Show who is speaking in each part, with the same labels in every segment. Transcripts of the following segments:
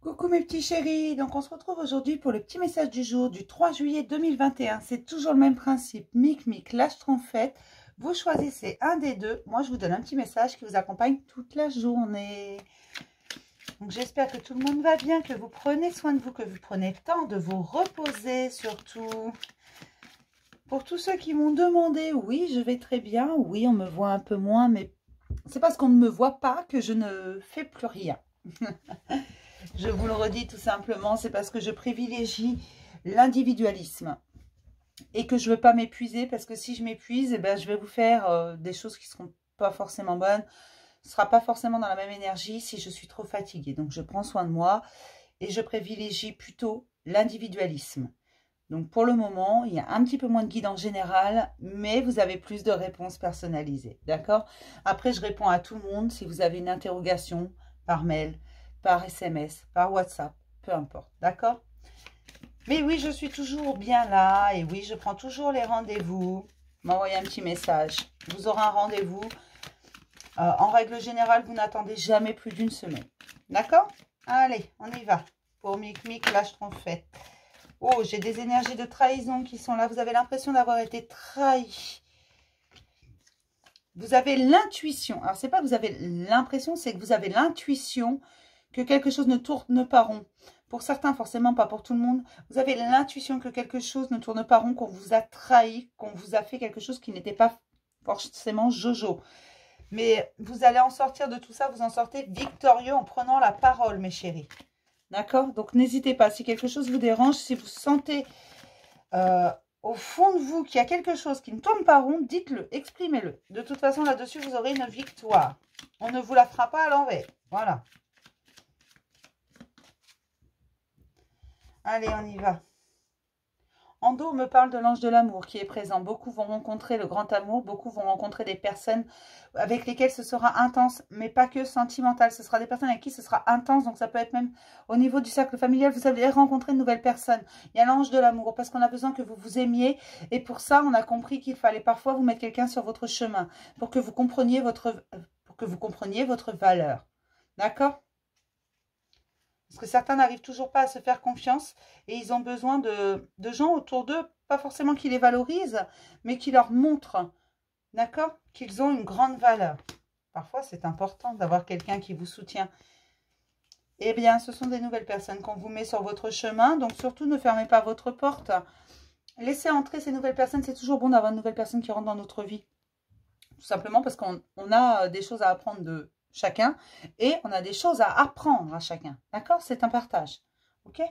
Speaker 1: Coucou mes petits chéris, donc on se retrouve aujourd'hui pour le petit message du jour du 3 juillet 2021. C'est toujours le même principe, Mic, lâche trompette. Vous choisissez un des deux. Moi, je vous donne un petit message qui vous accompagne toute la journée. Donc j'espère que tout le monde va bien, que vous prenez soin de vous, que vous prenez le temps de vous reposer surtout. Pour tous ceux qui m'ont demandé, oui, je vais très bien, oui, on me voit un peu moins, mais c'est parce qu'on ne me voit pas que je ne fais plus rien. Je vous le redis tout simplement, c'est parce que je privilégie l'individualisme et que je ne veux pas m'épuiser, parce que si je m'épuise, eh ben, je vais vous faire des choses qui ne seront pas forcément bonnes. Ce ne sera pas forcément dans la même énergie si je suis trop fatiguée. Donc, je prends soin de moi et je privilégie plutôt l'individualisme. Donc, pour le moment, il y a un petit peu moins de guides en général, mais vous avez plus de réponses personnalisées. D'accord? Après, je réponds à tout le monde si vous avez une interrogation par mail, par SMS, par WhatsApp, peu importe, d'accord? Mais oui, je suis toujours bien là, et oui, je prends toujours les rendez-vous. M'envoyez un petit message, vous aurez un rendez-vous. En règle générale, vous n'attendez jamais plus d'une semaine, d'accord? Allez, on y va. Pour Mic, lâche trompette. Oh, j'ai des énergies de trahison qui sont là. Vous avez l'impression d'avoir été trahi. Vous avez l'intuition. Alors, c'est pas que vous avez l'impression, c'est que vous avez l'intuition que quelque chose ne tourne pas rond. Pour certains, forcément, pas pour tout le monde. Vous avez l'intuition que quelque chose ne tourne pas rond, qu'on vous a trahi, qu'on vous a fait quelque chose qui n'était pas forcément jojo. Mais vous allez en sortir de tout ça, vous en sortez victorieux en prenant la parole, mes chéris. D'accord? Donc, n'hésitez pas. Si quelque chose vous dérange, si vous sentez au fond de vous qu'il y a quelque chose qui ne tourne pas rond, dites-le, exprimez-le. De toute façon, là-dessus, vous aurez une victoire. On ne vous la fera pas à l'envers. Voilà. Allez, on y va. Ando me parle de l'ange de l'amour qui est présent. Beaucoup vont rencontrer le grand amour, beaucoup vont rencontrer des personnes avec lesquelles ce sera intense, mais pas que sentimental. Ce sera des personnes avec qui ce sera intense, donc ça peut être même au niveau du cercle familial. Vous allez rencontrer une nouvelle personne. Il y a l'ange de l'amour parce qu'on a besoin que vous vous aimiez, et pour ça, on a compris qu'il fallait parfois vous mettre quelqu'un sur votre chemin pour que vous compreniez votre valeur. D'accord ? Parce que certains n'arrivent toujours pas à se faire confiance et ils ont besoin de gens autour d'eux, pas forcément qui les valorisent, mais qui leur montrent, d'accord, qu'ils ont une grande valeur. Parfois, c'est important d'avoir quelqu'un qui vous soutient. Eh bien, ce sont des nouvelles personnes qu'on vous met sur votre chemin, donc surtout ne fermez pas votre porte. Laissez entrer ces nouvelles personnes, c'est toujours bon d'avoir une nouvelle personne qui rentre dans notre vie. Tout simplement parce qu'on a des choses à apprendre de chacun et on a des choses à apprendre à chacun. D'accord? C'est un partage. Ok?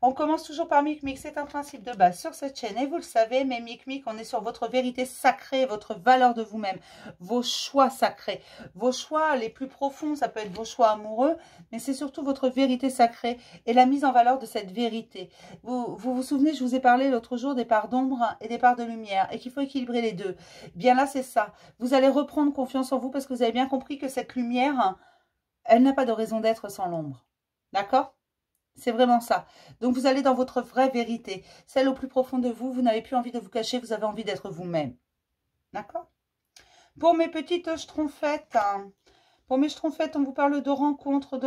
Speaker 1: On commence toujours par Mic, c'est un principe de base sur cette chaîne et vous le savez, mais Mic, on est sur votre vérité sacrée, votre valeur de vous-même, vos choix sacrés, vos choix les plus profonds, ça peut être vos choix amoureux, mais c'est surtout votre vérité sacrée et la mise en valeur de cette vérité. Vous souvenez, je vous ai parlé l'autre jour des parts d'ombre et des parts de lumière et qu'il faut équilibrer les deux. Bien là, c'est ça. Vous allez reprendre confiance en vous parce que vous avez bien compris que cette lumière, elle n'a pas de raison d'être sans l'ombre. D'accord ? C'est vraiment ça. Donc, vous allez dans votre vraie vérité. Celle au plus profond de vous, vous n'avez plus envie de vous cacher, vous avez envie d'être vous-même. D'accord? Pour mes petites schtroumpfettes, pour mes schtroumpfettes, on vous parle de rencontres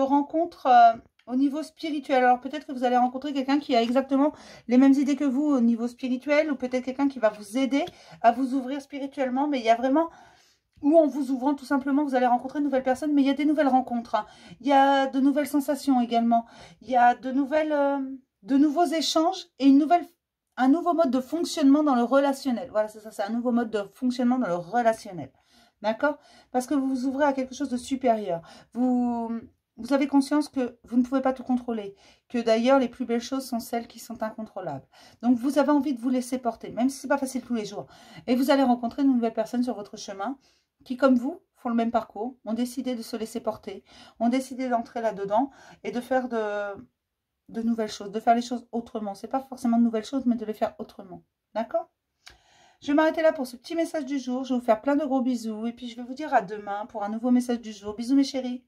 Speaker 1: au niveau spirituel. Alors, peut-être que vous allez rencontrer quelqu'un qui a exactement les mêmes idées que vous au niveau spirituel, ou peut-être quelqu'un qui va vous aider à vous ouvrir spirituellement, mais il y a vraiment... Ou en vous ouvrant tout simplement, vous allez rencontrer une nouvelle personne, mais il y a des nouvelles rencontres. Hein. Il y a de nouvelles sensations également. Il y a de nouveaux échanges et un nouveau mode de fonctionnement dans le relationnel. Voilà, c'est ça, c'est un nouveau mode de fonctionnement dans le relationnel. D'accord? Parce que vous vous ouvrez à quelque chose de supérieur. Vous avez conscience que vous ne pouvez pas tout contrôler. Que d'ailleurs, les plus belles choses sont celles qui sont incontrôlables. Donc, vous avez envie de vous laisser porter, même si ce n'est pas facile tous les jours. Et vous allez rencontrer une nouvelle personne sur votre chemin qui, comme vous, font le même parcours, ont décidé de se laisser porter, ont décidé d'entrer là-dedans et de faire de nouvelles choses, de faire les choses autrement. Ce n'est pas forcément de nouvelles choses, mais de les faire autrement. D'accord? Je vais m'arrêter là pour ce petit message du jour. Je vais vous faire plein de gros bisous et puis je vais vous dire à demain pour un nouveau message du jour. Bisous mes chéris.